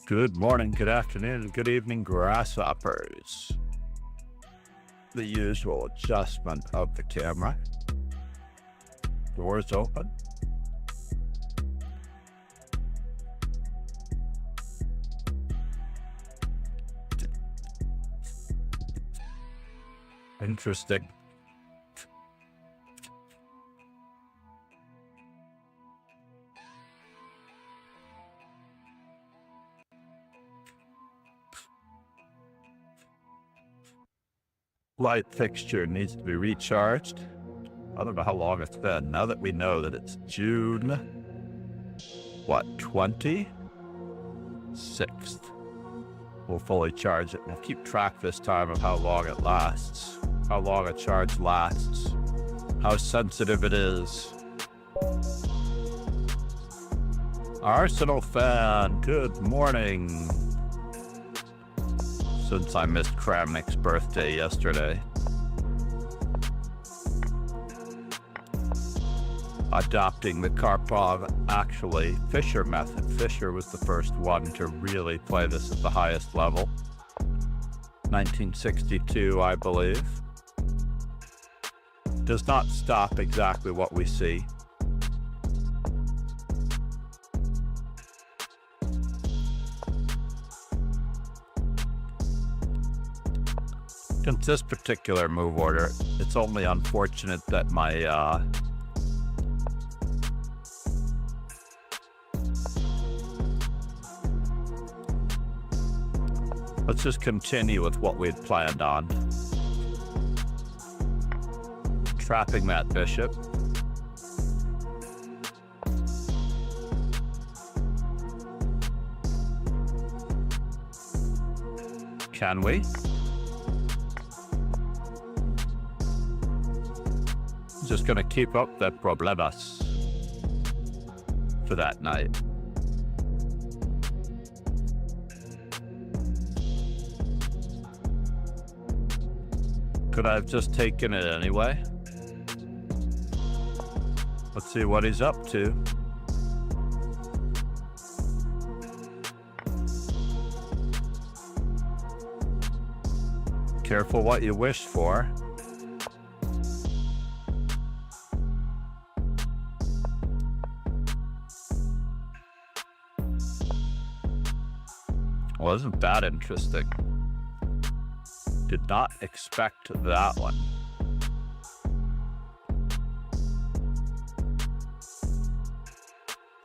Good morning, good afternoon, and good evening, grasshoppers. The usual adjustment of the camera. Doors open. Interesting. Light fixture needs to be recharged. I don't know how long it's been. Now that we know that it's June, 26th, we'll fully charge it. We'll keep track this time of how long it lasts, how long a charge lasts, how sensitive it is. Arsenal fan, good morning. Since I missed Kramnik's birthday yesterday. Adopting the Karpov, actually, Fischer method. Fischer was the first one to really play this at the highest level. 1962, I believe. Does not stop exactly what we see. In this particular move order, it's only unfortunate that my let's just continue with what we'd planned on. Trapping that bishop. Can we? Just gonna keep up the problemas for that night. Could I have just taken it anyway? Let's see what he's up to. Careful what you wish for. Wasn't that interesting? Did not expect that one.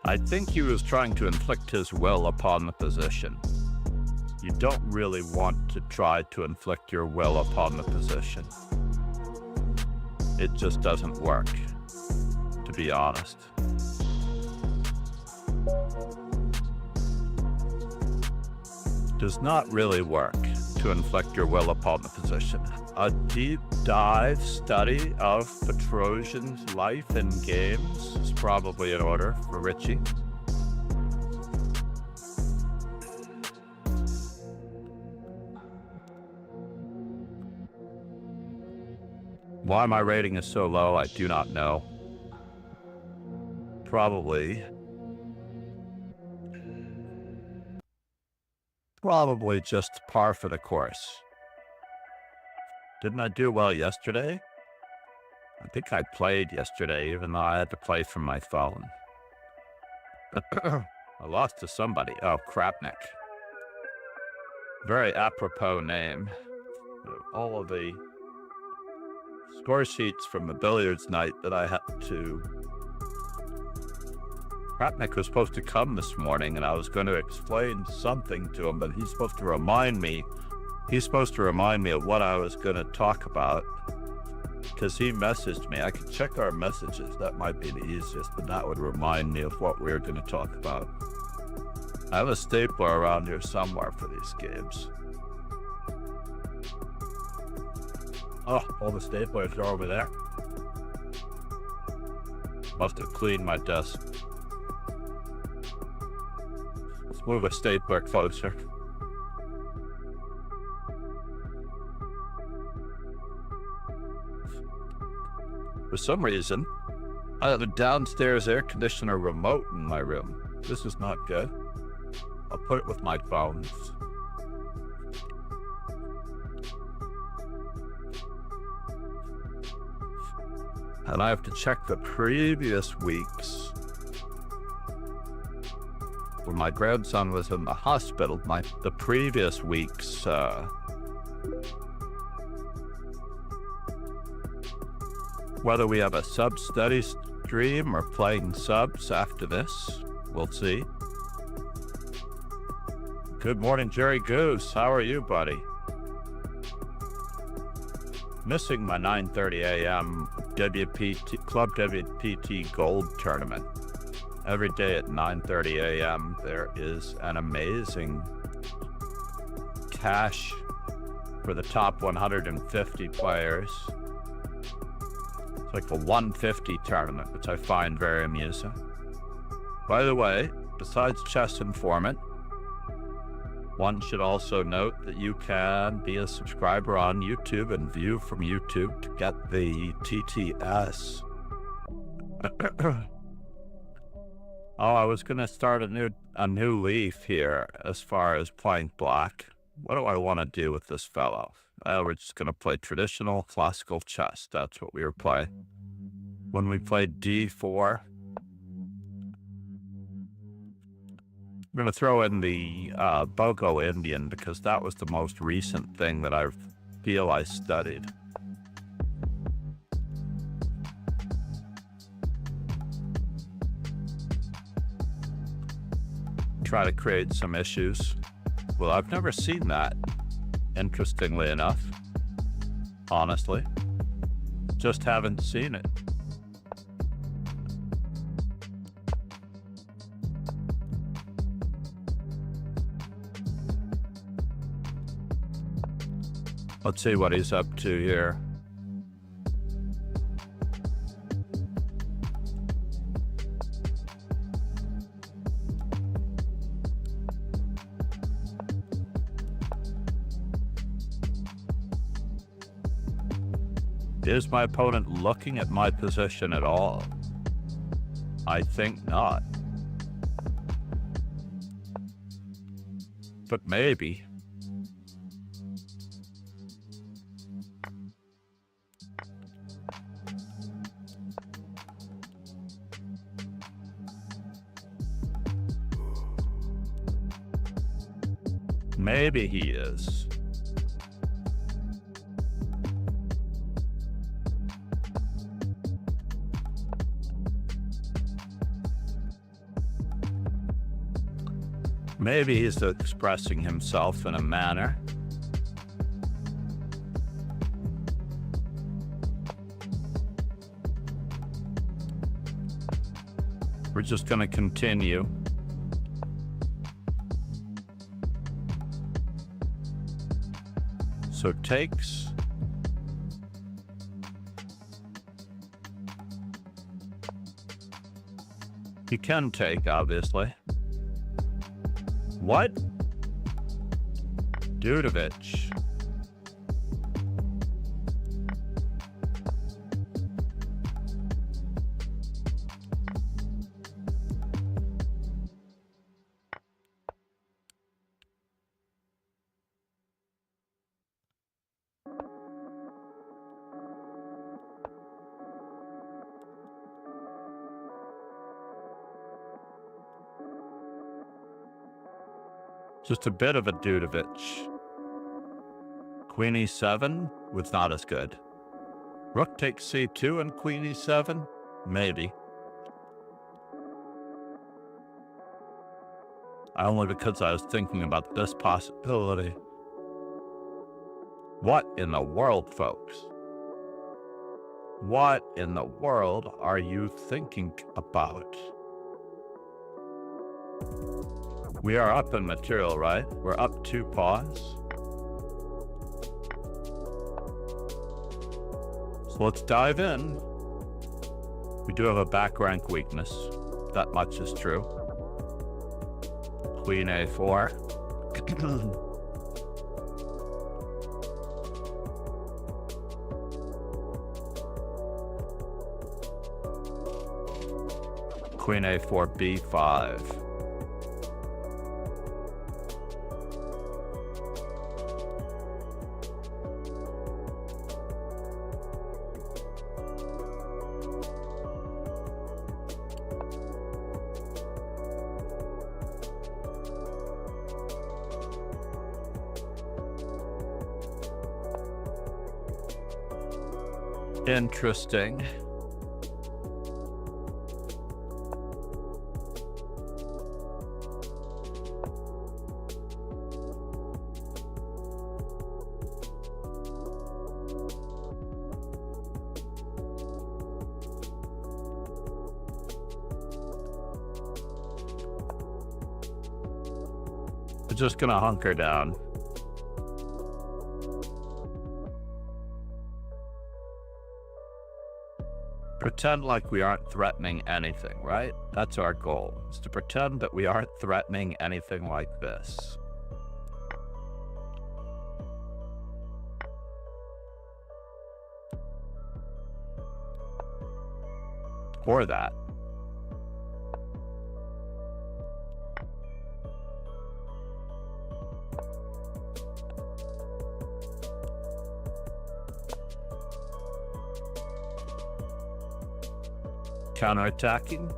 I think he was trying to inflict his will upon the position. You don't really want to try to inflict your will upon the position. It just doesn't work, to be honest. Does not really work to inflict your will upon the position. A deep dive study of Petrosian's life and games is probably in order for Richie. Why my rating is so low, I do not know. Probably just par for the course. Didn't I do well yesterday? I think I played yesterday, even though I had to play from my phone. I lost to somebody. Oh, Krapnik. Very apropos name. All of the score sheets from the billiards night that I had to... Krapnik was supposed to come this morning, and I was going to explain something to him, but he's supposed to remind me of what I was going to talk about, because he messaged me. I could check our messages. That might be the easiest, but that would remind me of what we were going to talk about. I have a stapler around here somewhere for these games. Oh, all the staplers are over there. Must have cleaned my desk. Let's move a stapler closer. For some reason, I have a downstairs air conditioner remote in my room. This is not good. I'll put it with my phones. And I have to check the previous weeks. When my grandson was in the hospital, the previous weeks, whether we have a sub-study stream or playing subs after this, we'll see. Good morning, Jerry Goose. How are you, buddy? Missing my 9:30 a.m. Club WPT Gold tournament. Every day at 9:30 a.m. there is an amazing cash for the top 150 players. It's like a 150 tournament, which I find very amusing. By the way, besides Chess Informant, one should also note that you can be a subscriber on YouTube and view from YouTube to get the TTS. Oh, I was going to start a new leaf here as far as playing black. What do I want to do with this fellow? Well, we're just going to play traditional classical chess. That's what we were playing. When we played D4, I'm going to throw in the Bogo Indian because that was the most recent thing that I feel I studied. Try to create some issues. Well, I've never seen that, interestingly enough. Honestly. Just haven't seen it. Let's see what he's up to here. Is my opponent looking at my position at all? I think not. But maybe. Maybe he is. Maybe he's expressing himself in a manner. We're just going to continue. So takes. He can take, obviously. What? Dudovich. Just a bit of a Dudovich. Queen e7 was not as good. Rook takes c2 and queen e7? Maybe. Only because I was thinking about this possibility. What in the world, folks? What in the world are you thinking about? We are up in material, right? We're up 2 pawns. So let's dive in. We do have a back rank weakness. That much is true. Queen a4. Queen a4, b5. Interesting. We're just gonna hunker down. Pretend like we aren't threatening anything, right? That's our goal, is to pretend that we aren't threatening anything like this. Or that. Counterattacking.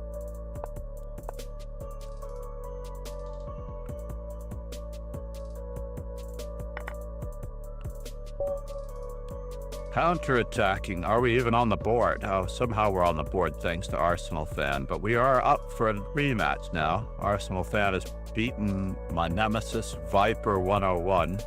Counterattacking. Are we even on the board? Oh, somehow we're on the board thanks to Arsenal Fan, but we are up for a rematch now. Arsenal Fan has beaten my nemesis, Viper 101.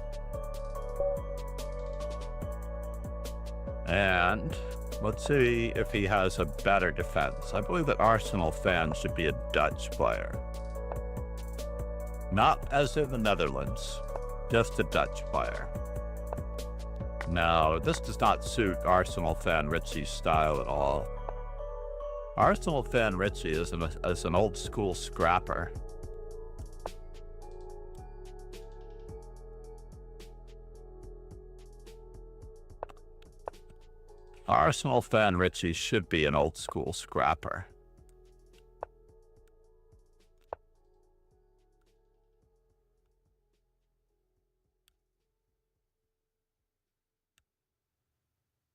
And let's see if he has a better defense. I believe that Arsenal Fan should be a Dutch player. Not as in the Netherlands, just a Dutch player. No, this does not suit Arsenal Fan Richie's style at all. Arsenal Fan Richie is an old school scrapper. Arsenal Fan Richie should be an old school scrapper.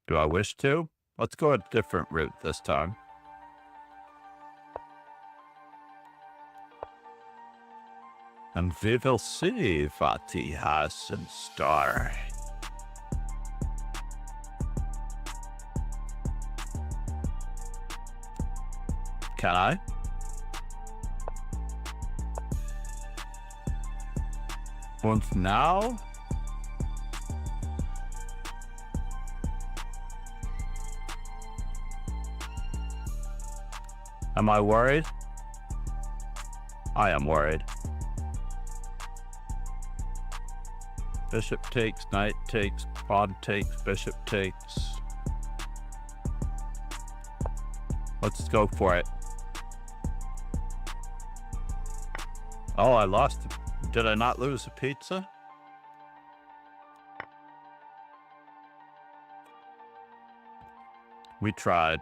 Do I wish to? Let's go a different route this time. And we will see what he has in store. Can I? Und now? Am I worried? I am worried. Bishop takes, knight takes, pawn takes, bishop takes. Let's go for it. Oh, I lost. Did I not lose a pizza? We tried.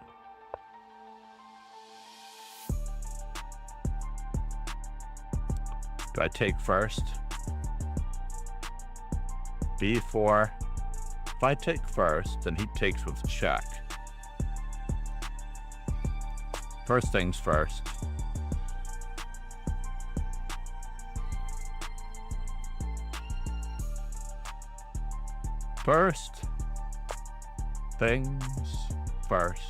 Do I take first? B4. If I take first, then he takes with check. First things first. First things first.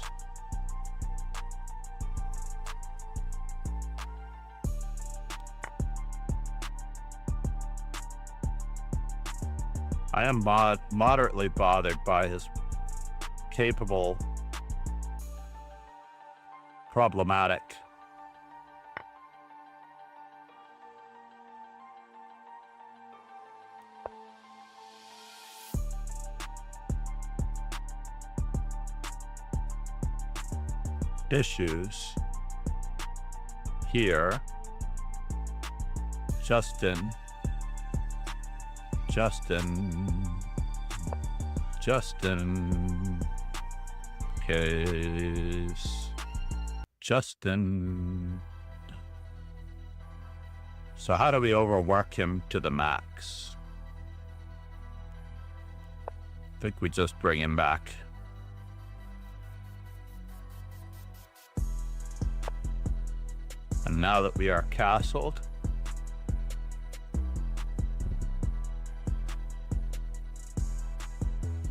I am moderately bothered by his capable, problematic. Issues here. Justin case. Justin. So how do we overwork him to the max? I think we just bring him back. And now that we are castled,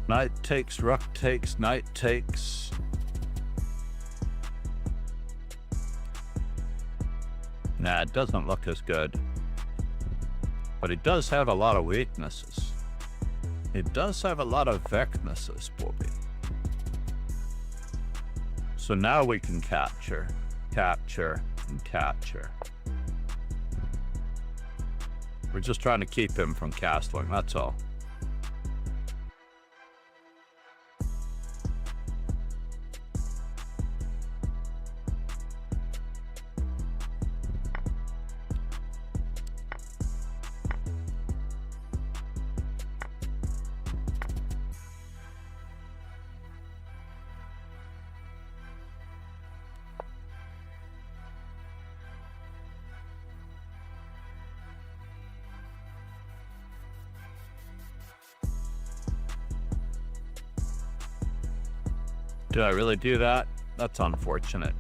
knight takes, rook takes, knight takes. Nah, it doesn't look as good. But it does have a lot of weaknesses. It does have a lot of weaknesses, Bobby. So now we can capture, and capture. We're just trying to keep him from castling, that's all. Did I really do that? That's unfortunate.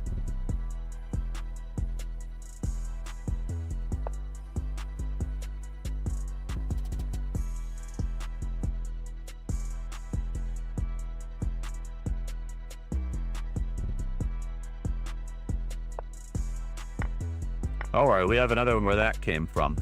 All right, we have another one where that came from.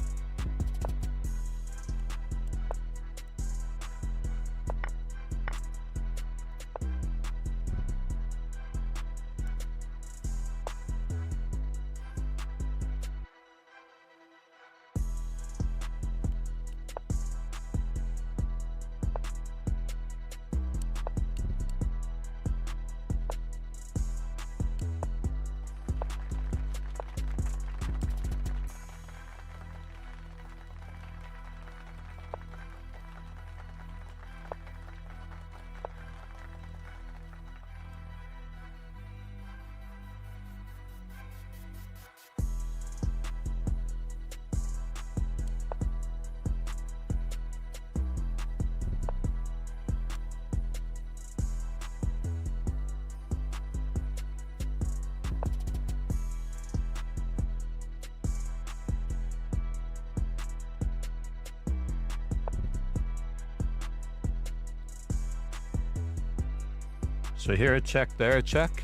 So here a check, there a check.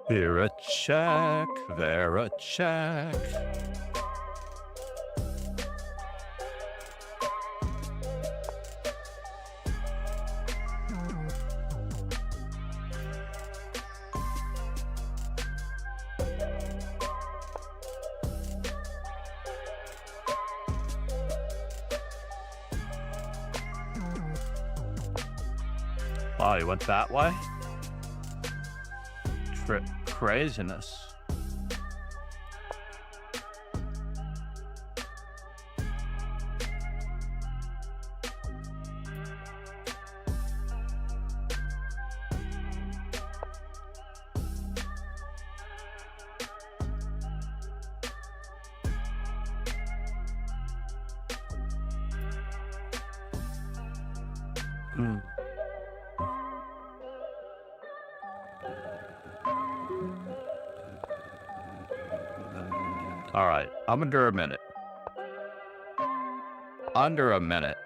Here a check, there a check. Oh, you went that way? Craziness. All right, I'm under a minute. Under a minute.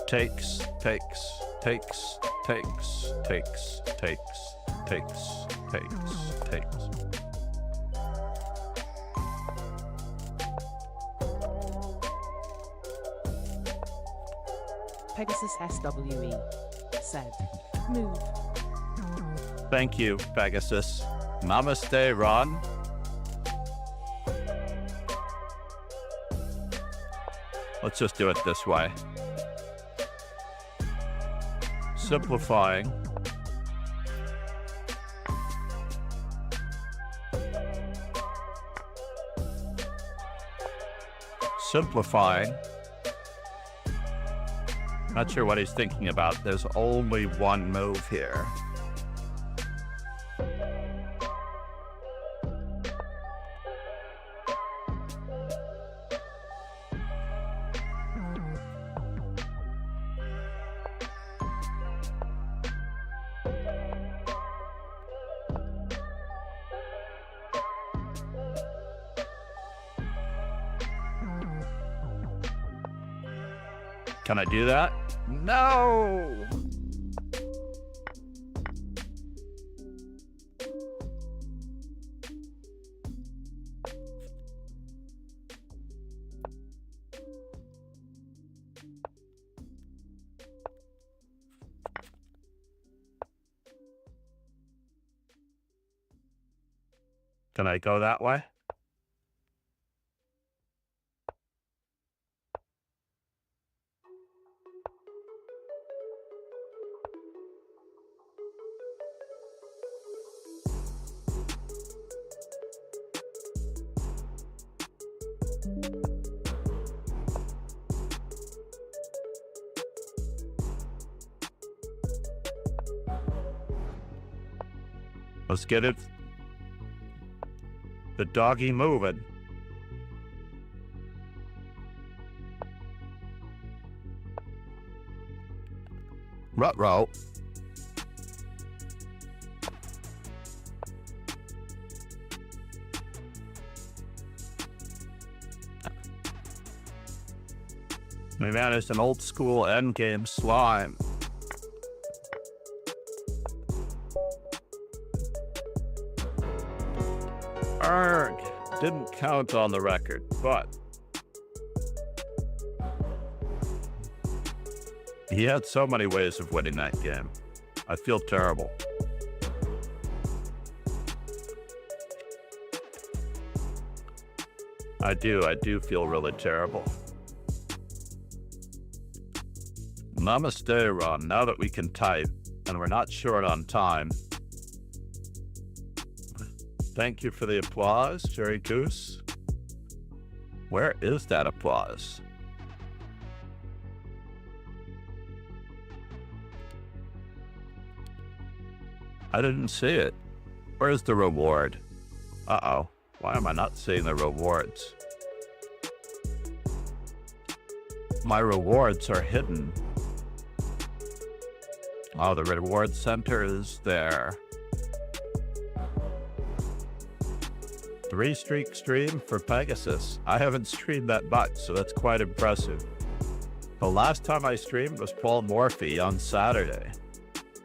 Takes, takes, takes, takes, takes, takes, takes, takes, takes. Pegasus SWE said, move. Thank you, Pegasus. Namaste, Ron. Let's just do it this way. Simplifying. simplifying. Not sure what he's thinking about. There's only one move here. Can I do that? No! Can I go that way? Let's get it. The doggy moving. Ruh-roh. We managed an old school endgame slime. Arg! Didn't count on the record, but he had so many ways of winning that game. I feel terrible. I do feel really terrible. Namaste, Ron. Now that we can type, and we're not short on time. Thank you for the applause, Jerry Goose. Where is that applause? I didn't see it. Where's the reward? Uh-oh. Why am I not seeing the rewards? My rewards are hidden. Oh, the reward center is there. 3-streak stream for Pegasus. I haven't streamed that much, so that's quite impressive. The last time I streamed was Paul Morphy on Saturday.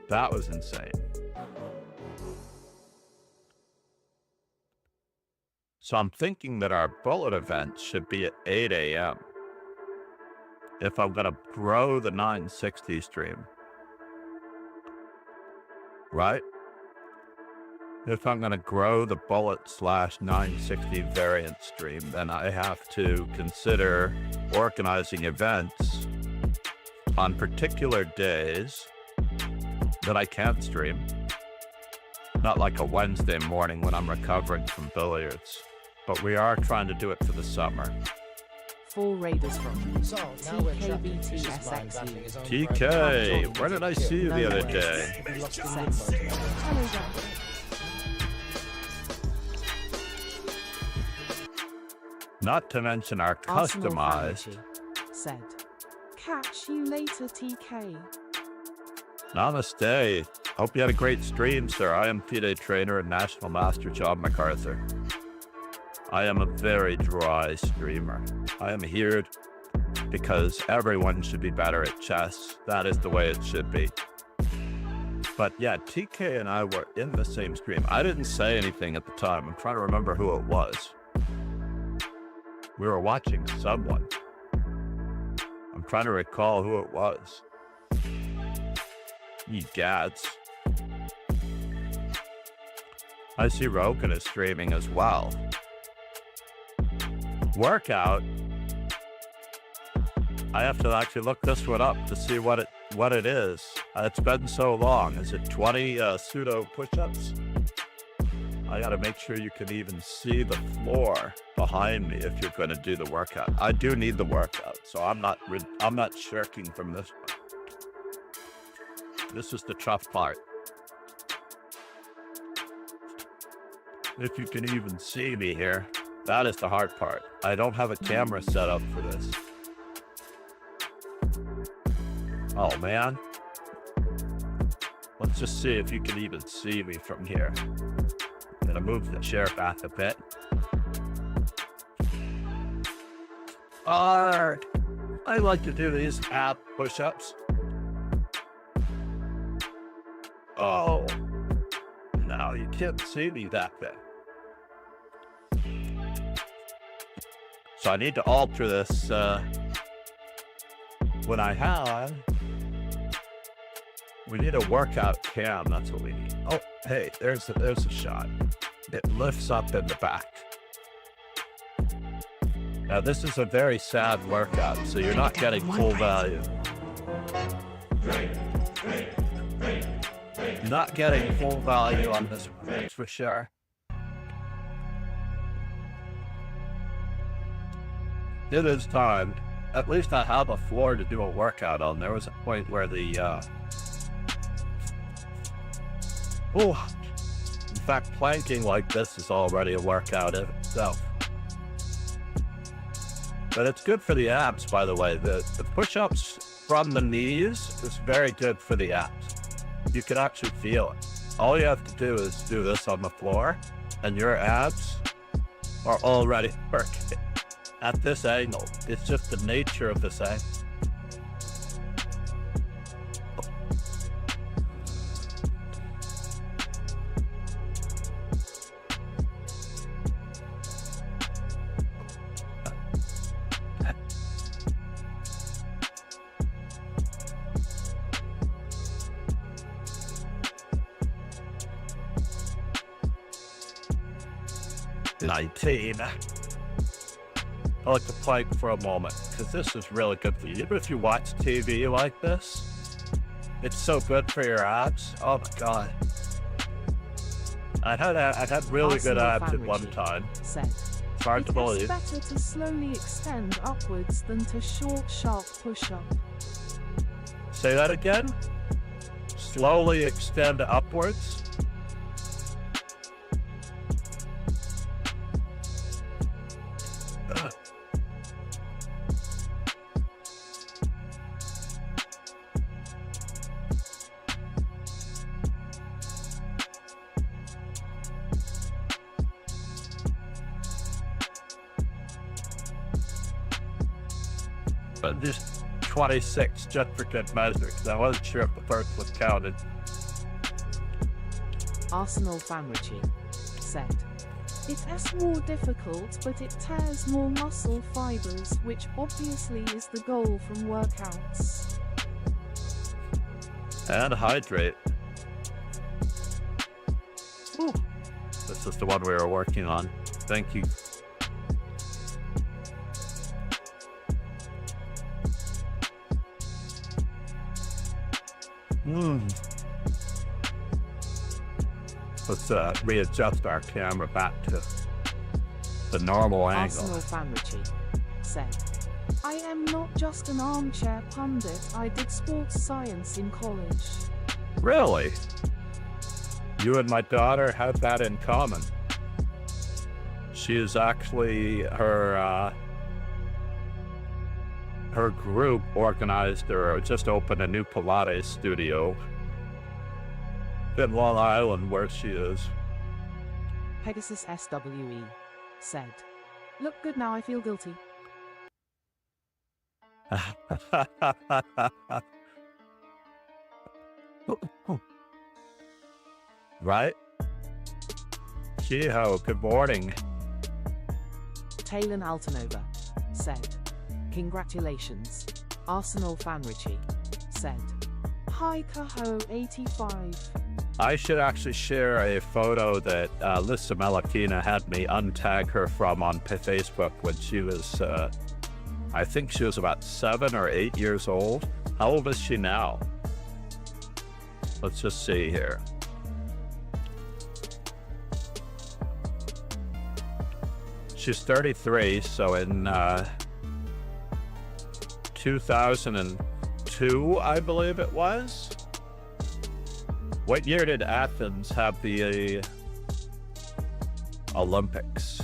That was insane. So I'm thinking that our bullet event should be at 8 a.m. if I'm going to grow the 960 stream. Right? If I'm going to grow the bullet/960 variant stream, then I have to consider organizing events on particular days that I can't stream. Not like a Wednesday morning when I'm recovering from billiards. But we are trying to do it for the summer. 4 Raiders from So now we're tracking vicious line TKBTSXU. battling his own TK, where did I see you the other day? He lost in Sex. limbo today. Hello there. Not to mention our Arsenal customized. Family said, "Catch you later, TK." Namaste. Hope you had a great stream, sir. I am FIDE trainer and National Master John MacArthur. I am a very dry streamer. I am here because everyone should be better at chess. That is the way it should be. But yeah, TK and I were in the same stream. I didn't say anything at the time. I'm trying to remember who it was. We were watching someone. I'm trying to recall who it was. Ye gads. I see Rogan is streaming as well. Workout. I have to actually look this one up to see what it is. It's been so long. Is it 20 pseudo push-ups? I gotta make sure you can even see the floor behind me if you're gonna do the workout. I do need the workout, so I'm not shirking from this one. This is the tough part. If you can even see me here, that is the hard part. I don't have a camera set up for this. Oh man. Let's just see if you can even see me from here. I'm gonna move the chair back a bit. I like to do these ab push-ups. Oh, no, you can't see me that bit. So I need to alter this when I have. We need a workout cam, that's what we need. Oh, hey, there's a shot. It lifts up in the back. Now this is a very sad workout, so you're not getting full value. You're not getting full value on this one, that's for sure. It is time. At least I have a floor to do a workout on. There was a point where the in fact, planking like this is already a workout in itself. But it's good for the abs, by the way. The push-ups from the knees is very good for the abs. You can actually feel it. All you have to do is do this on the floor, and your abs are already working at this angle. It's just the nature of this angle. 19. I like to plank for a moment because this is really good for you. Even if you watch TV like this, it's so good for your abs. Oh my god. I had really good abs at one time. It's hard to believe. It's better to slowly extend upwards than to short, sharp push-up. Say that again? Slowly extend upwards. But just 26 just for good measure, because I wasn't sure if the first was counted. Arsenal Famrici said. It's more difficult, but it tears more muscle fibers, which obviously is the goal from workouts. And hydrate. Ooh. This is the one we were working on. Thank you. Let's readjust our camera back to the normal angle. Arsenal Famrici said. I am not just an armchair pundit, I did sports science in college. Really? You and my daughter have that in common. She is actually, her group organized or just opened a new Pilates studio in Long Island, where she is. Pegasus SWE said. Look good now, I feel guilty. Right? Gee-ho, good morning. Talon Altanova said. Congratulations. Arsenal Famrici said. Hi Caho 85. I should actually share a photo that Alisa Melekhina had me untag her from on Facebook when she was, I think she was about 7 or 8 years old. How old is she now? Let's just see here. She's 33, so in 2002, I believe it was. What year did Athens have the Olympics?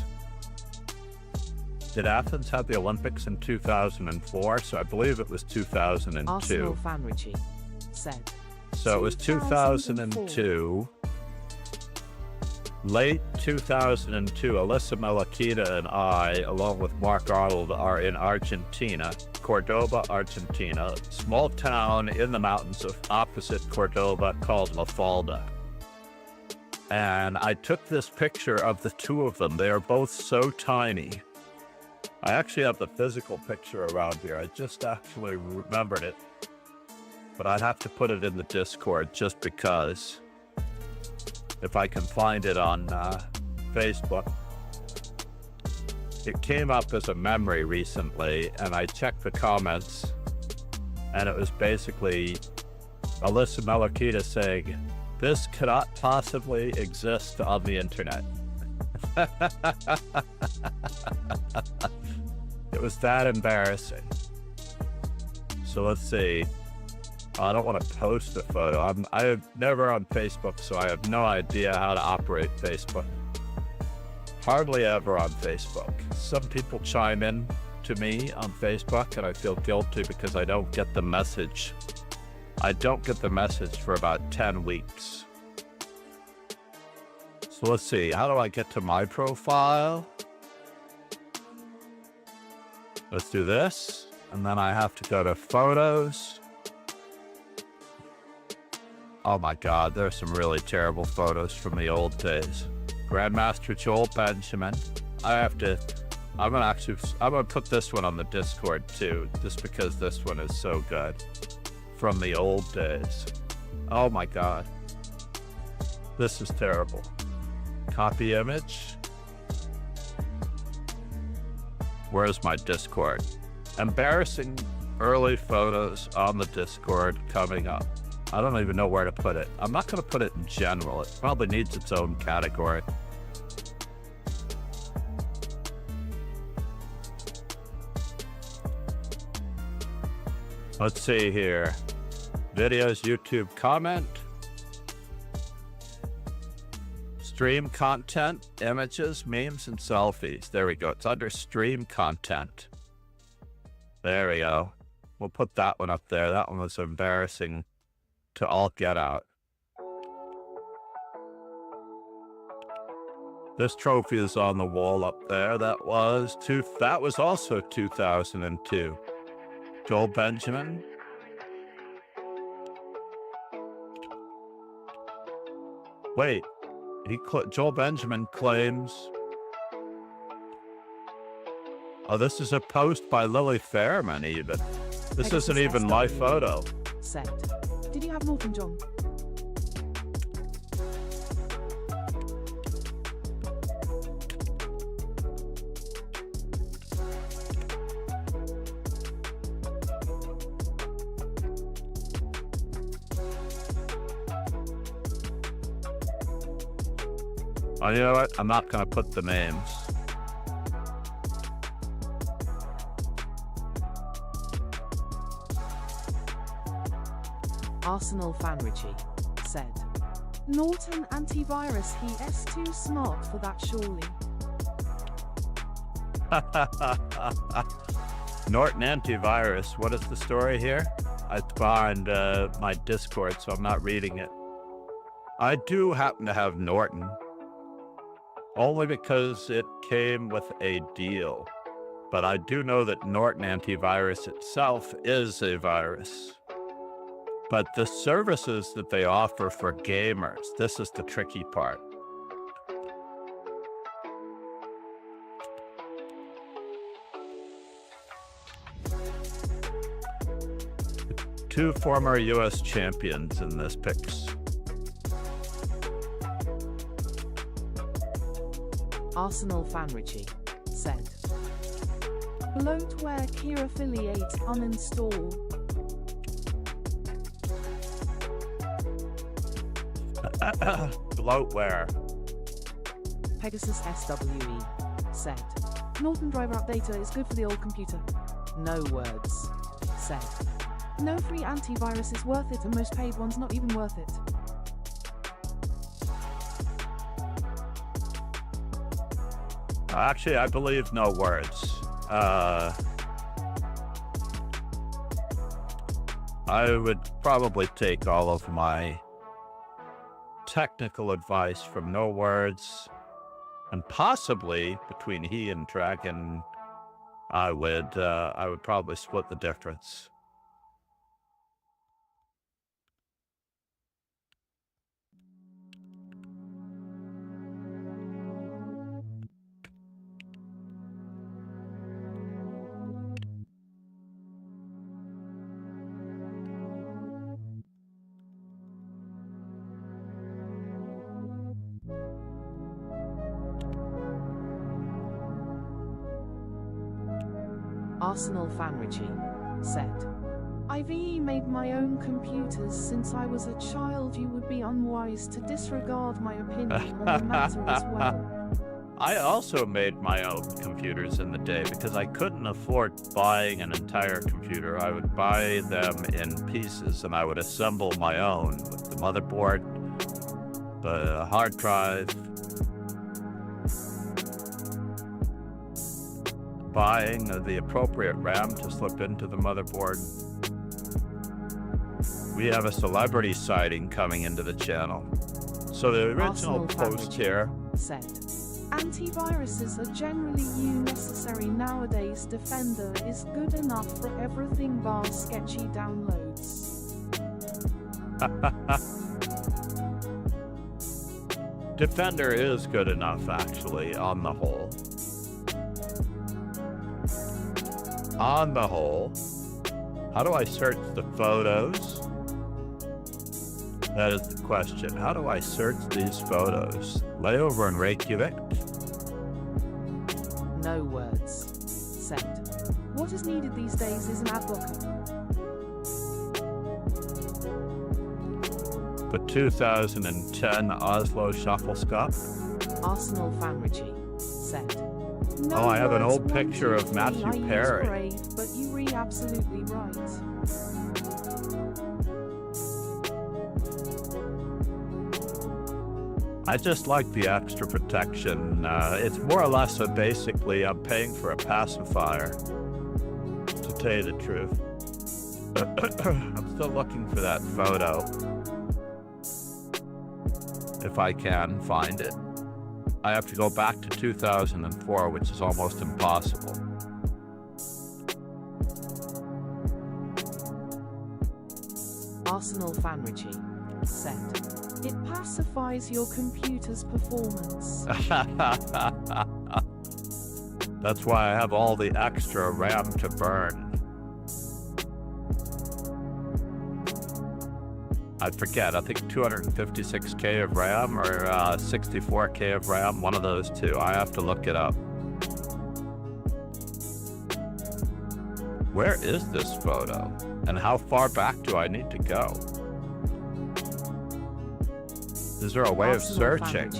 Did Athens have the Olympics in 2004? So I believe it was 2002. Arsenal fan Richie said. So it was 2002. Late 2002, Alisa, Melekhina, and I, along with Mark Arnold, are in Argentina, Cordoba, Argentina, small town in the mountains of opposite Cordoba called La Falda. And I took this picture of the two of them. They are both so tiny. I actually have the physical picture around here. I just actually remembered it. But I'd have to put it in the Discord just because, if I can find it on Facebook. It came up as a memory recently, and I checked the comments, and it was basically Alisa, Melekhina saying, "This cannot possibly exist on the internet." It was that embarrassing. So let's see. I don't want to post a photo. I'm never on Facebook, so I have no idea how to operate Facebook. Hardly ever on Facebook. Some people chime in to me on Facebook, and I feel guilty because I don't get the message. I don't get the message for about 10 weeks. So let's see. How do I get to my profile? Let's do this. And then I have to go to photos. Oh my God, there's some really terrible photos from the old days. Grandmaster Joel Benjamin. I'm gonna put this one on the Discord too, just because this one is so good. From the old days. Oh my God. This is terrible. Copy image. Where's my Discord? Embarrassing early photos on the Discord coming up. I don't even know where to put it. I'm not going to put it in general. It probably needs its own category. Let's see here. Videos, YouTube comment. Stream content, images, memes, and selfies. There we go. It's under stream content. There we go. We'll put that one up there. That one was embarrassing to all get out. This trophy is on the wall up there. That was also 2002. Joel Benjamin. Wait, Joel Benjamin claims. Oh, this is a post by Lily Fairman even. This isn't even my photo. Said. Did you have more from John? Oh, you know what? I'm not going to put the names. Arsenal fan Richie said. Norton antivirus, he is too smart for that surely. Norton antivirus, what is the story here? I found my Discord, so I'm not reading it. I do happen to have Norton. Only because it came with a deal. But I do know that Norton antivirus itself is a virus. But the services that they offer for gamers, this is the tricky part. Two former US champions in this pics. Arsenal fan Richie said. Bloatware key affiliate uninstall. Bloatware. Pegasus SWE said. Norton driver updater is good for the old computer. No words. Said. No free antivirus is worth it and most paid ones not even worth it. Actually, I believe no words. I would probably take all of my technical advice from no words, and possibly between he and Dragon, I would probably split the difference. Arsenal fan Richie. Said. I've made my own computers since I was a child. You would be unwise to disregard my opinion on the matter as well. I also made my own computers in the day because I couldn't afford buying an entire computer. I would buy them in pieces and I would assemble my own with the motherboard, the hard drive, buying the appropriate RAM to slip into the motherboard. We have a celebrity sighting coming into the channel. So the original post here said, antiviruses are generally necessary nowadays. Defender is good enough for everything bar sketchy downloads. Defender is good enough, actually, on the whole. On the whole, how do I search the photos? That is the question. How do I search these photos? Layover in Reykjavik? No words. Said. What is needed these days is an ad blocker. The 2010 Oslo Shufflescup? Arsenal fan Richie. Said. No I have an words, old picture of Matthew I use Perry. brave, but you absolutely right. I just like the extra protection. It's more or less basically I'm paying for a pacifier, to tell you the truth. I'm still looking for that photo. If I can find it. I have to go back to 2004, which is almost impossible. Arsenal fan Richie. Said. It pacifies your computer's performance. That's why I have all the extra RAM to burn. I forget, I think 256K of RAM or 64K of RAM, one of those two. I have to look it up. Where is this photo? And how far back do I need to go? Is there a way of searching?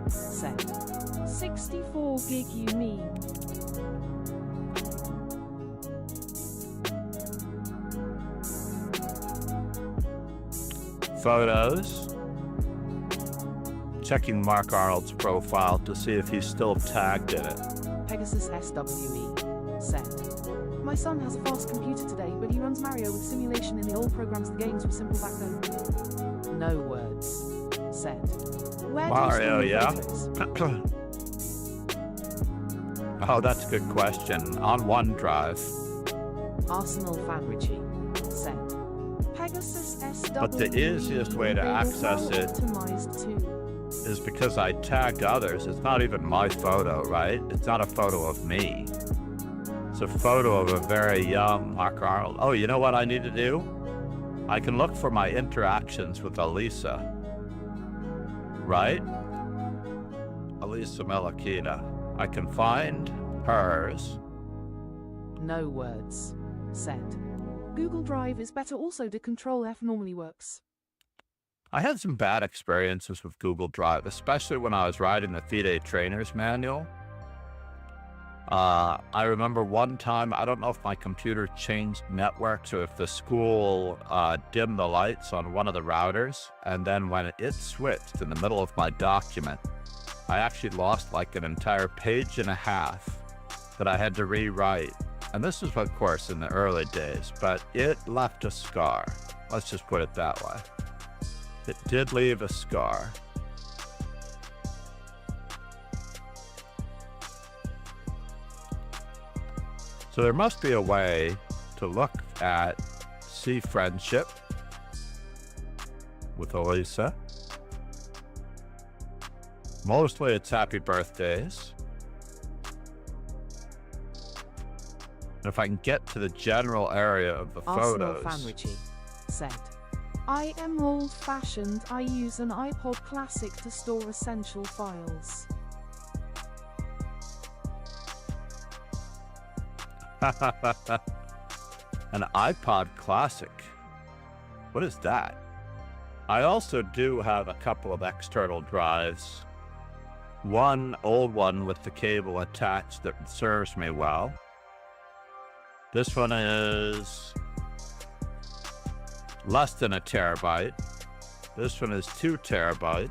Said. 64 gig you mean? Photos. Checking Mark Arnold's profile to see if he's still tagged in it. Pegasus SWE. Said. My son has a fast computer today, but he runs Mario with simulation in the old programs. The games were simple back then. No words. Said. Where Mario, do you yeah. photos? Oh, that's a good question. On OneDrive. Arsenal fan Richie. Said. Pegasus SWE. But the easiest way to access it is because I tagged others. It's not even my photo, right? It's not a photo of me. It's a photo of a very young Mark Arnold. Oh, you know what I need to do? I can look for my interactions with Alisa. Right? Alisa Melekhina. I can find hers. No words. Said. Google Drive is better. Also, the Control F normally works. I had some bad experiences with Google Drive, especially when I was writing the FIDE Trainer's Manual. I remember one time, I don't know if my computer changed networks or if the school dimmed the lights on one of the routers, and then when it switched in the middle of my document, I actually lost like an entire page and a half that I had to rewrite. And this was, of course, in the early days, but it left a scar. Let's just put it that way. It did leave a scar. So there must be a way to look at, see friendship with Alisa. Mostly it's happy birthdays. And if I can get to the general area of the Arsenal photos. Fanrichi said. I am old-fashioned. I use an iPod Classic to store essential files. An iPod Classic. What is that? I also do have a couple of external drives. One old one with the cable attached that serves me well. This one is less than a terabyte. This one is 2 terabytes.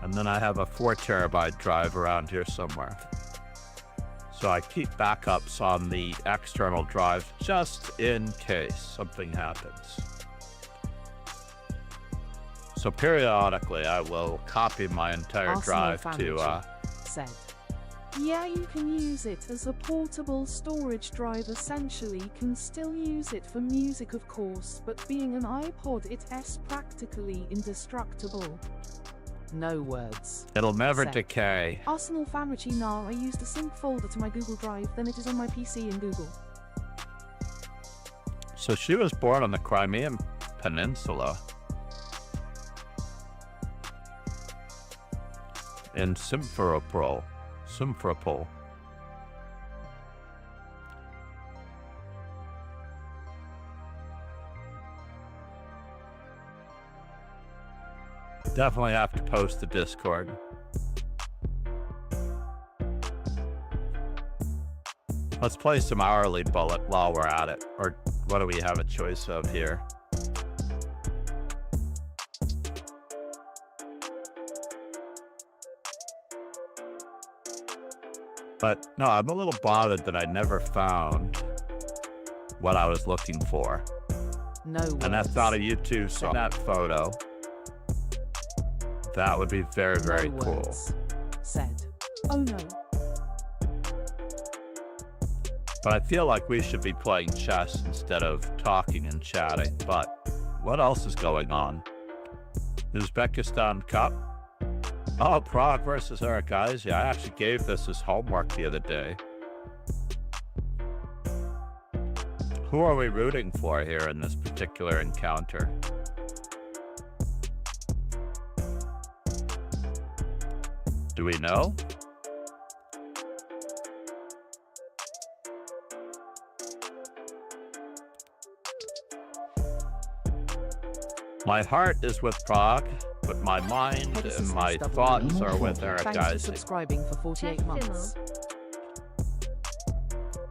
And then I have a 4 terabyte drive around here somewhere. So I keep backups on the external drives just in case something happens. So periodically I will copy my entire Arsenal drive to Fanrichi said. Yeah, you can use it as a portable storage drive. Essentially, can still use it for music, of course, but being an iPod, it is practically indestructible. No words. it'll never Set. decay. Arsenal Fanrichi. Now I used a sync folder to my Google Drive, then it is on my PC in Google. So she was born on the Crimean Peninsula in Simferopol. Definitely have to post the Discord. Let's play some Hourly Bullet while we're at it. Or what do we have a choice of here? But no, I'm a little bothered that I never found what I was looking for. No words. And that's not a YouTube song. That photo. That would be very, very no cool. words. Said. Oh no. But I feel like we should be playing chess instead of talking and chatting. But what else is going on? Uzbekistan Cup? Oh, Prague versus Arakaisia. I actually gave this as homework the other day. Who are we rooting for here in this particular encounter? Do we know? My heart is with Prague, but my mind and my thoughts are with Thanks for Arakaisia. subscribing for 48 months.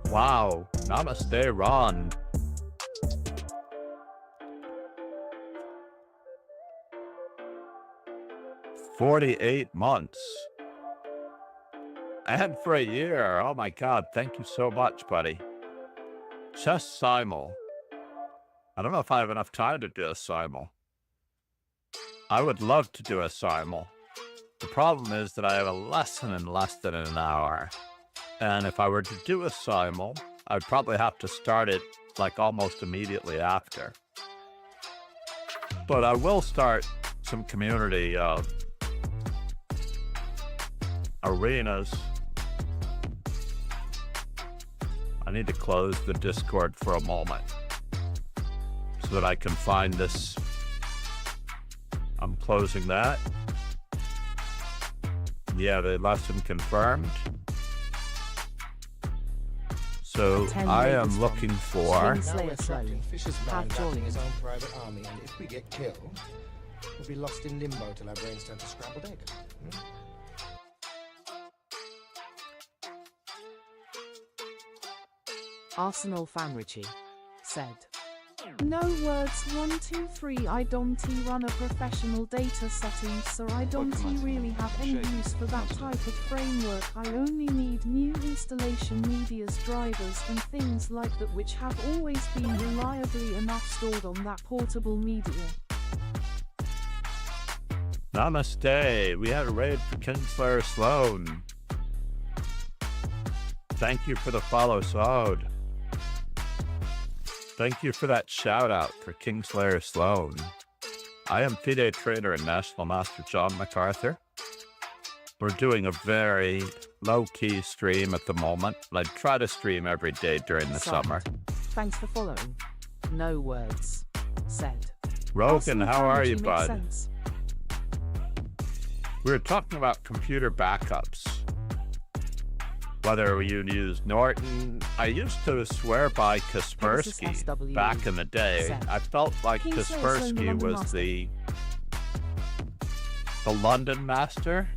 Wow, namaste, Ron. "48 months. And for a year. Oh my God, thank you so much, buddy. Chess simul. I don't know if I have enough time to do a simul. I would love to do a simul. The problem is that I have a lesson in less than an hour. And if I were to do a simul, I'd probably have to start it like almost immediately after. But I will start some community arenas. I need to close the Discord for a moment so that I can find this. I'm closing that. Yeah, the lesson confirmed. So 10 I am ladies looking from for. Swing Slayer slowly. Fisher's Have man battling joined. his own private army, and if we get killed, we'll be lost in limbo till our brains turn to scrambled egg. Arsenal Famrici said. No words 1 2 3 I don't run a professional data setting, so I don't really have any use for that type of framework. I only need new installation medias, drivers and things like that, which have always been reliably enough stored on that portable media. Namaste. We had a raid for Kingslayer Sloan. Thank you for the follow, Saud. Thank you for that shout out for Kingslayer Sloan. I am FIDE trainer and National Master John MacArthur. We're doing a very low-key stream at the moment. I try to stream every day during the summer. Thanks for following. No words said. Rogan, how are you, bud? Sense. We were talking about computer backups. Whether you use Norton, I used to swear by Kaspersky back in the day. I felt like Kaspersky was the London master.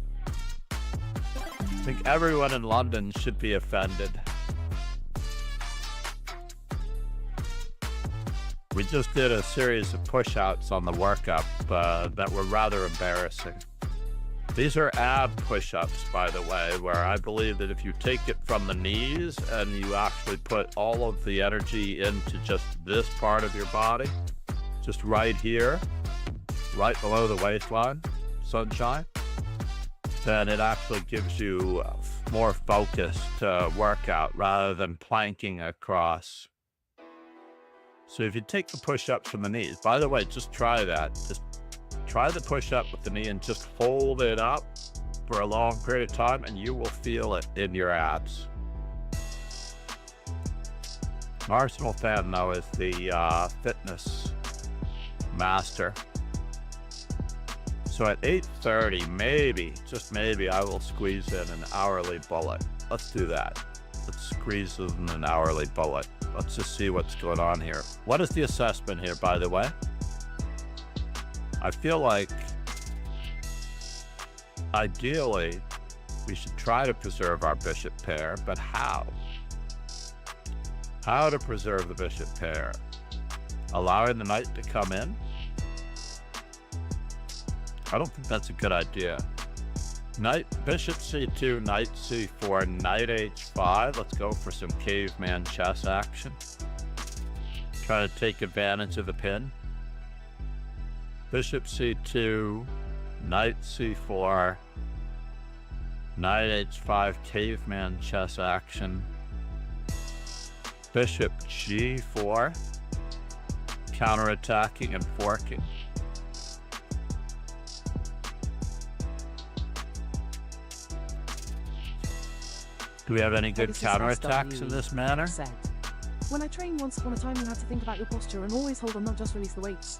I think everyone in London should be offended. We just did a series of push-outs on the workup that were rather embarrassing. These are ab push-ups, by the way, where I believe that if you take it from the knees and you actually put all of the energy into just this part of your body, just right here, right below the waistline, sunshine, then it actually gives you a more focused workout rather than planking across. So if you take the push-ups from the knees, by the way, just try that. Just try the push-up with the knee and just hold it up for a long period of time and you will feel it in your abs. An Arsenal fan, though, is the fitness master. So at 8:30, maybe, just maybe, I will squeeze in an hourly bullet. Let's do that. Let's squeeze in an hourly bullet. Let's just see what's going on here. What is the assessment here, by the way? I feel like, ideally, we should try to preserve our bishop pair, but how? How to preserve the bishop pair? Allowing the knight to come in? I don't think that's a good idea. Knight, bishop c2, knight c4, knight h5. Let's go for some caveman chess action. Try to take advantage of the pin. Bishop c2, knight c4, knight h5, caveman chess action. Bishop g4, counterattacking and forking. Do we have any good counterattacks in this manner? Said. When I trained once upon a time, you had to think about your posture and always hold on, not just release the weights.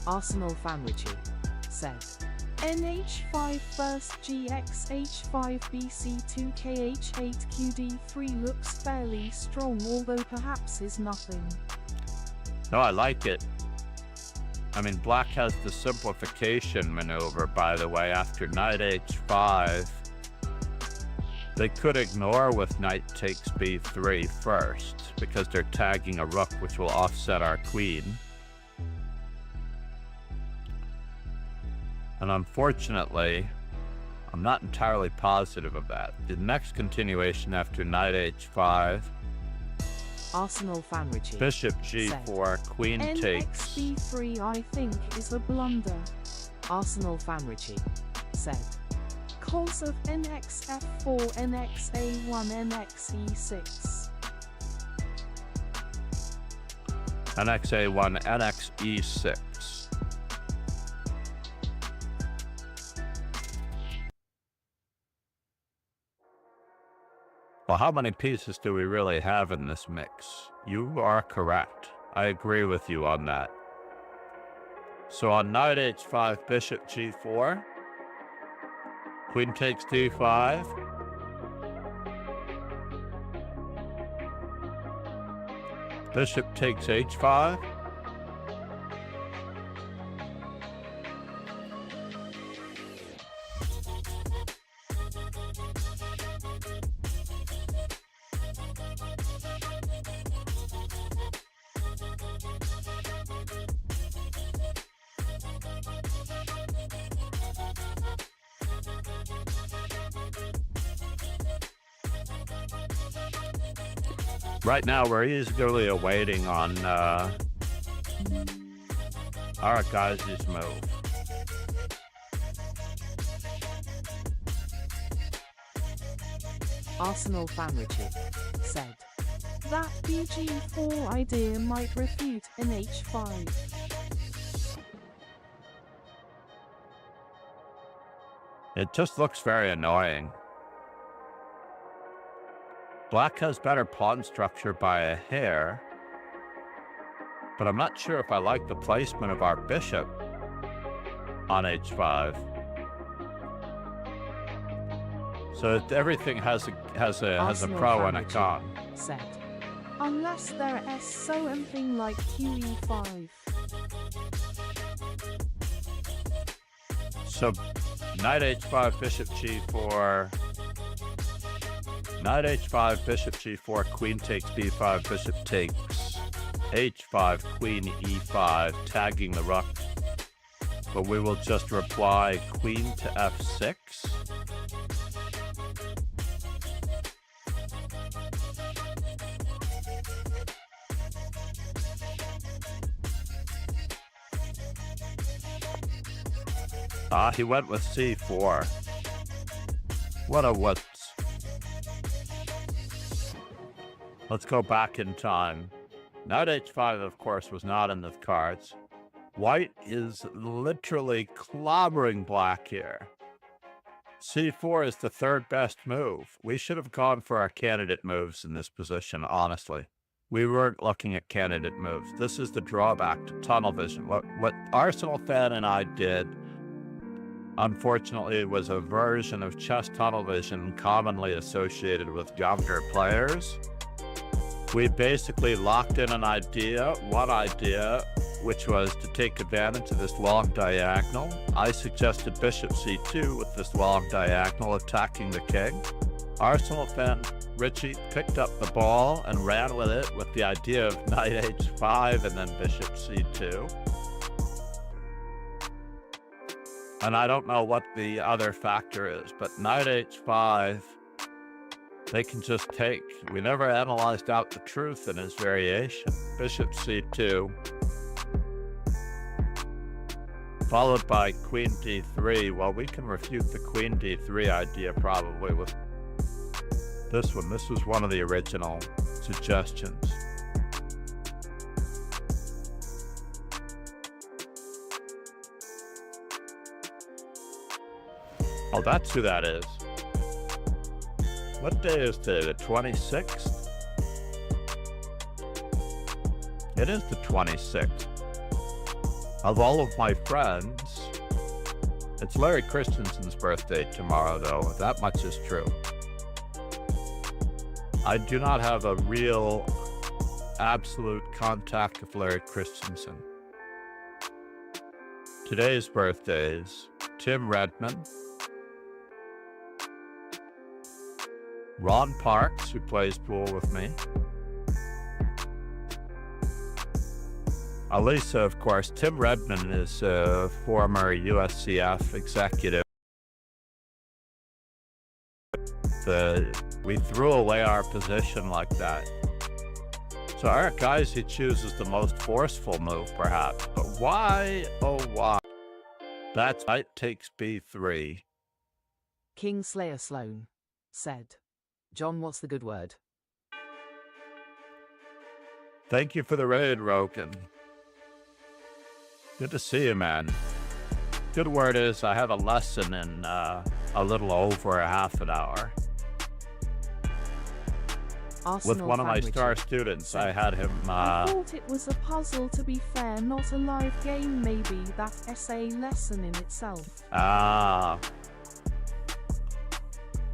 Arsenal Famrici said. NH5 first GX H5 BC2 KH8 QD3 looks fairly strong, although perhaps is nothing. No, I like it. I mean, black has the simplification maneuver, by the way, after knight h5. They could ignore with knight takes b3 first, because they're tagging a rook, which will offset our queen. And unfortunately, I'm not entirely positive of that. The next continuation after knight h5, Arsenal Famrici bishop g4, said. queen takes. NXB3 I think is a blunder. Arsenal Famrici said. Calls of NXF4, NXA1, NXE6. NXA1, NXE6. Well, how many pieces do we really have in this mix? You are correct. I agree with you on that. So on knight h5, bishop g4, queen takes d5, bishop takes h5, Right now, we're eagerly awaiting on our guys' move. Arsenal fan Richard said, That BG4 idea might refute an H5. It just looks very annoying. Black has better pawn structure by a hair, but I'm not sure if I like the placement of our bishop on h5. So everything has a Arsenal pro fan and a Richard con. said, Unless there is something like QE5. So knight h5, bishop g4, knight h5, bishop g4, queen takes b5, bishop takes h5, queen e5, tagging the rook. But we will just reply queen to f6. He went with c4. What a whoops. Let's go back in time. Knight h5, of course, was not in the cards. White is literally clobbering black here. c4 is the third best move. We should have gone for our candidate moves in this position, honestly. We weren't looking at candidate moves. This is the drawback to tunnel vision. What Arsenal fan and I did, unfortunately, was a version of chess tunnel vision commonly associated with younger players. We basically locked in one idea, which was to take advantage of this long diagonal. I suggested bishop c2 with this long diagonal attacking the king. Arsenal fan Richie picked up the ball and ran with it with the idea of knight h5 and then bishop c2. And I don't know what the other factor is, but knight h5, they can just take. We never analyzed out the truth in his variation. Bishop c2, followed by queen d3. Well, we can refute the queen d3 idea probably with this one. This was one of the original suggestions. Oh, that's who that is. What day is today? The 26th? It is the 26th. Of all of my friends, it's Larry Christensen's birthday tomorrow, though. That much is true. I do not have a real, absolute contact with Larry Christensen. Today's birthdays: Tim Redmond, Ron Parks, who plays pool with me, Alisa, of course. Tim Redmond is a former USCF executive. We threw away our position like that. So our guys, he chooses the most forceful move, perhaps. But why, oh why? That's knight takes b3. King Slayer Sloan said, John, what's the good word? Thank you for the raid, Rogan. Good to see you, man. Good word is I have a lesson in a little over a half an hour. Arsenal With one of my fan star Richard students. said, I had him I thought it was a puzzle, to be fair, not a live game. Maybe that essay lesson in itself.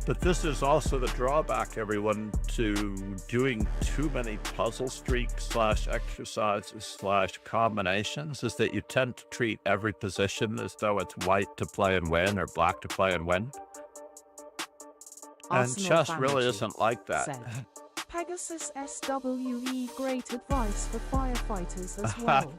But this is also the drawback, everyone, to doing too many puzzle streaks / exercises / combinations, is that you tend to treat every position as though it's white to play and win or black to play and win. And Arsenal chess fan really Richard isn't like that. Said, Pegasus SWE, great advice for firefighters as well.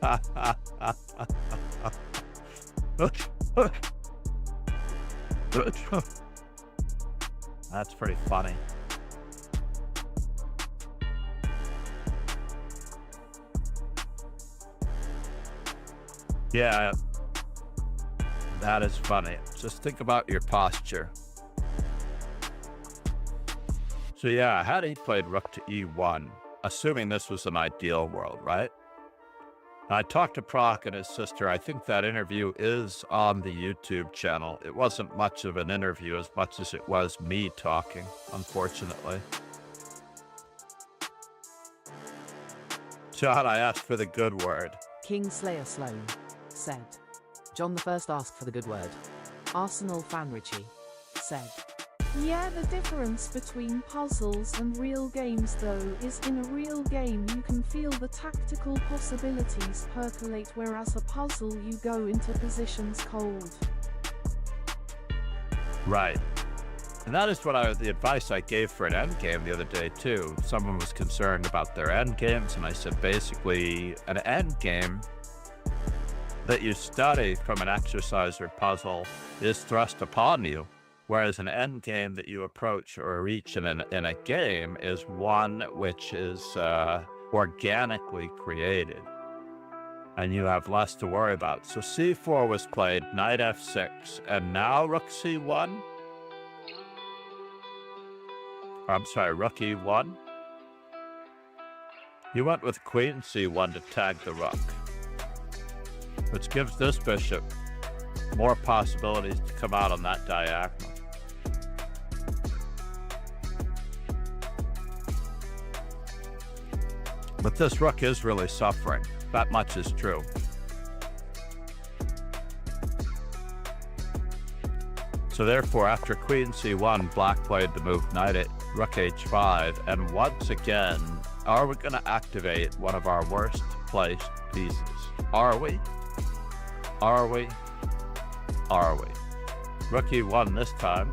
That's pretty funny. Yeah, that is funny. Just think about your posture. So yeah, had he played rook to e1, assuming this was an ideal world, right? I talked to Proc and his sister. I think that interview is on the YouTube channel. It wasn't much of an interview as much as it was me talking, unfortunately. John, I asked for the good word. Kingslayer Sloan said. John the First asked for the good word. Arsenal fan Richie said. Yeah, the difference between puzzles and real games though is in a real game you can feel the tactical possibilities percolate, whereas a puzzle you go into positions cold. Right. And that is the advice I gave for an endgame the other day too. Someone was concerned about their endgames, and I said basically an endgame that you study from an exercise or puzzle is thrust upon you, whereas an endgame that you approach or reach in a game is one which is organically created, and you have less to worry about. So c4 was played, knight f6, and now rook c1. I'm sorry, rook e1. You went with queen c1 to tag the rook, which gives this bishop more possibilities to come out on that diagonal. But this rook is really suffering. That much is true. So therefore, after queen c1, black played the move knight at rook h5, and once again, are we going to activate one of our worst placed pieces? Are we? Are we? Are we? Rook e1 this time.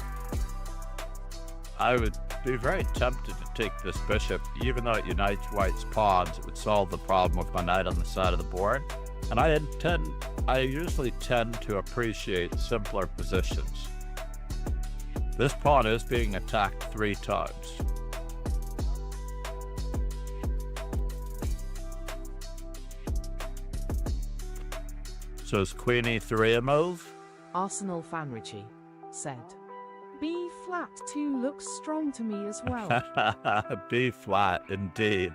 I would be very tempted to take this bishop, even though it unites white's pawns. It would solve the problem with my knight on the side of the board. And I usually tend to appreciate simpler positions. This pawn is being attacked 3 times. So is queen e3 a move? Arsenal fan Richie said. B flat 2 looks strong to me as well. B flat, indeed.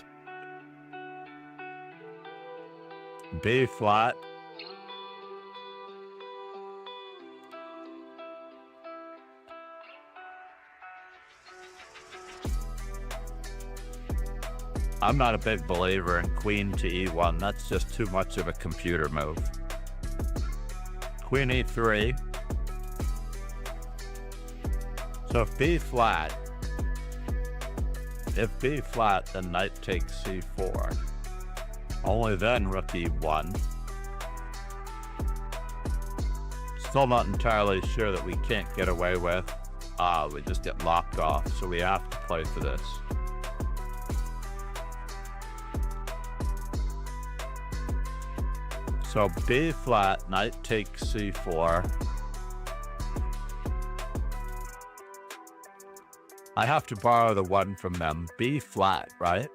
B flat. I'm not a big believer in queen to e1. That's just too much of a computer move. Queen e3. So if B flat, then knight takes c4. Only then rook e1. Still not entirely sure that we can't get away with. We just get locked off, so we have to play for this. So B flat, knight takes c4. I have to borrow the one from them. B flat, right?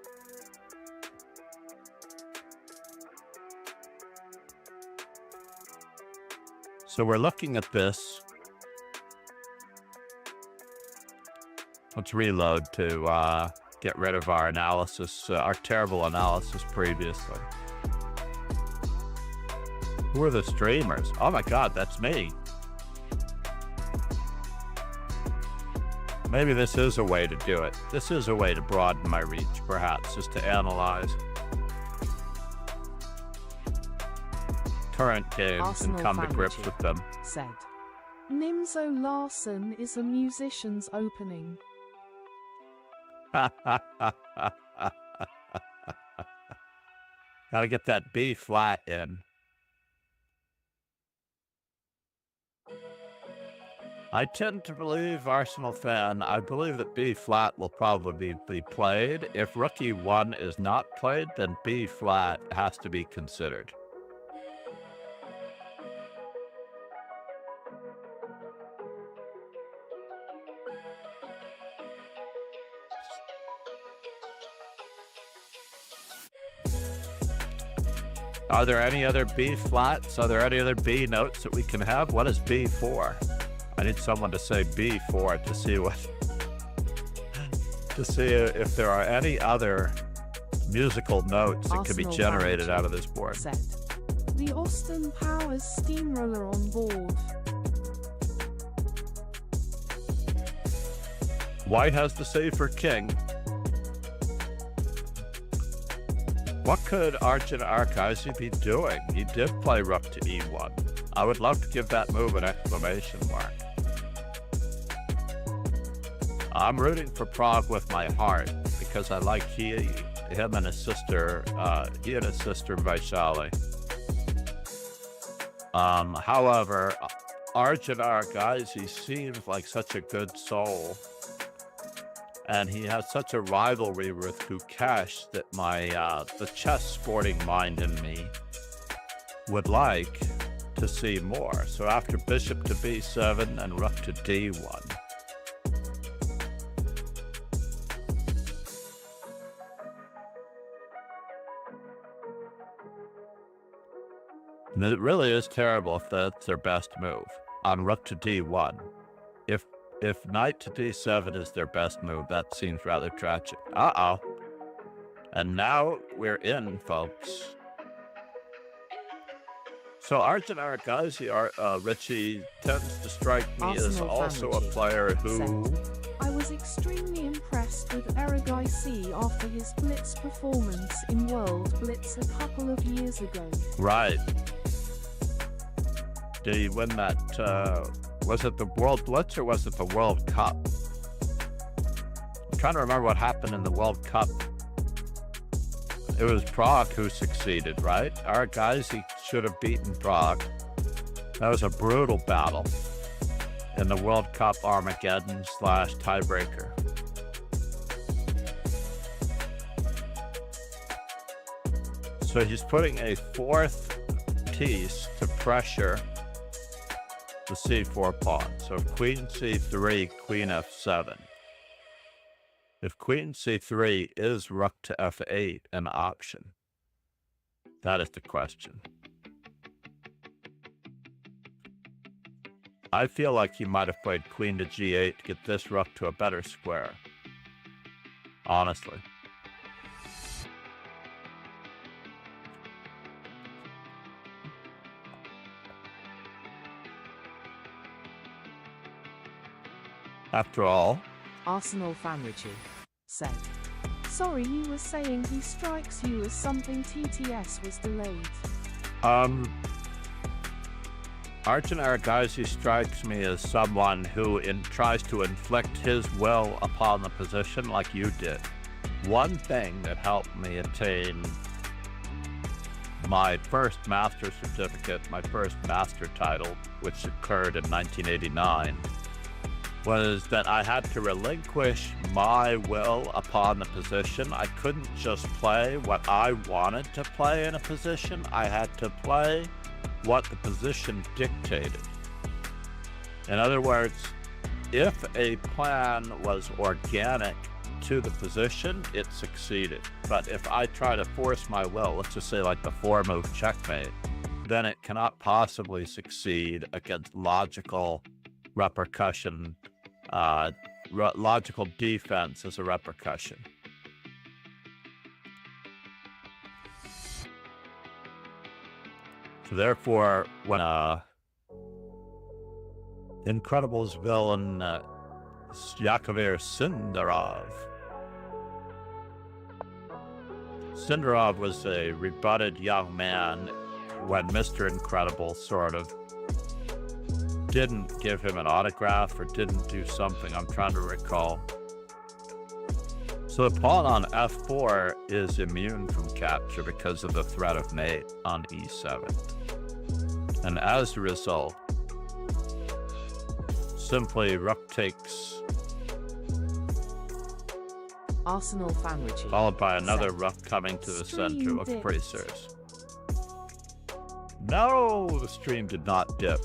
So we're looking at this. Let's reload to get rid of our analysis, our terrible analysis previously. Who are the streamers? Oh my god, that's me. Maybe this is a way to do it. This is a way to broaden my reach, perhaps, just to analyze current games Arsenal and come to fan grips Richie with them. said. Nimzo Larsen is a musician's opening. Gotta get that B flat in. I tend to believe, Arsenal fan, I believe that B flat will probably be played. If rook e1 is not played, then B flat has to be considered. Are there any other B flats? Are there any other B notes that we can have? What is B4? I need someone to say B4 to see what, to see if there are any other musical notes that can be Arsenal generated Vanity out of this board. Said. The Austin Powers steamroller on board. White has to save for king. What could Arjun Arkaizi be doing? He did play rook to e1. I would love to give that move an exclamation mark. I'm rooting for Prague with my heart because I like him and his sister, Vaishali. However, Arjun Arkaizi seems like such a good soul. And he has such a rivalry with Gukesh that the chess sporting mind in me would like to see more. So after bishop to b7 and rook to d1. And it really is terrible if that's their best move on rook to d1. If knight to d7 is their best move, that seems rather tragic. Uh-oh. And now we're in, folks. So Arjun Arkaizi, Richie, tends to strike me as Arsenal also a Vanity player who... Said. I was extremely impressed with Aragaisi after his Blitz performance in World Blitz a couple of years ago. Right. Did he win that, was it the World Blitz or was it the World Cup? I'm trying to remember what happened in the World Cup. It was Prague who succeeded, right? Our guys, he should have beaten Prague. That was a brutal battle in the World Cup Armageddon / tiebreaker. So he's putting a fourth piece to pressure the c4 pawn. So queen c3, queen f7. If queen c3 is rook to f8 an option? That is the question. I feel like he might have played queen to g8 to get this rook to a better square. Honestly. After all, Arsenal Fanrichi said. Sorry, you were saying he strikes you as something TTS was delayed. Arjun Arkaizi strikes me as someone who tries to inflict his will upon the position like you did. One thing that helped me attain my first master certificate, my first master title, which occurred in 1989, was that I had to relinquish my will upon the position. I couldn't just play what I wanted to play in a position. I had to play what the position dictated. In other words, if a plan was organic to the position, it succeeded. But if I try to force my will, let's just say like the 4-move checkmate, then it cannot possibly succeed against logical repercussion, logical defense as a repercussion. So therefore, when Incredible's villain Yakovir Sindarov was a rebutted young man when Mr. Incredible sort of didn't give him an autograph or didn't do something. I'm trying to recall. So the pawn on f4 is immune from capture because of the threat of mate on e7. And as a result, simply rook takes, Arsenal Fanrichi followed by another said. rook coming to the Stream center. Looks dipped. pretty serious. No, the stream did not dip.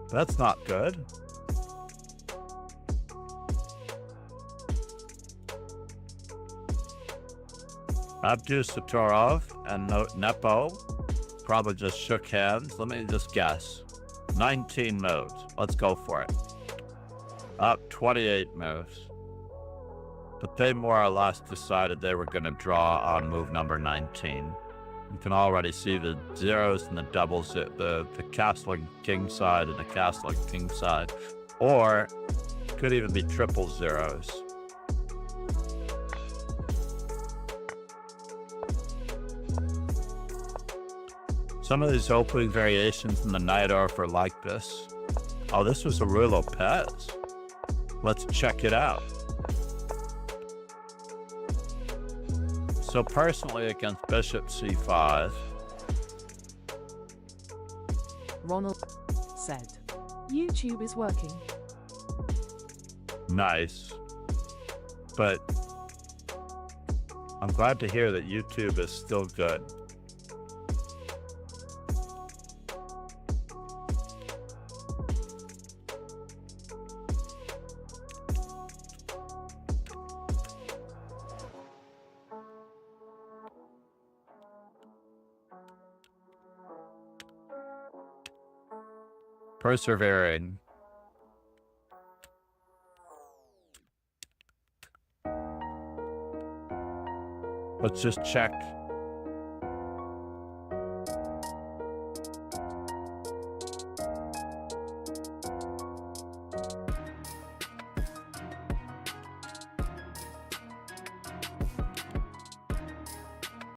That's not good. Abdu Satorov and Nepo probably just shook hands. Let me just guess. 19 moves. Let's go for it. Up 28 moves. But they more or less decided they were going to draw on move number 19. You can already see the zeros and the doubles, the castling king side and the castling king side. Or it could even be triple zeros. Some of these opening variations in the Night Orf are like this. Oh, this was a Rue Lopez. Let's check it out. So personally against bishop c5. Ronald said. YouTube is working. Nice. But I'm glad to hear that YouTube is still good. Persevering. Let's just check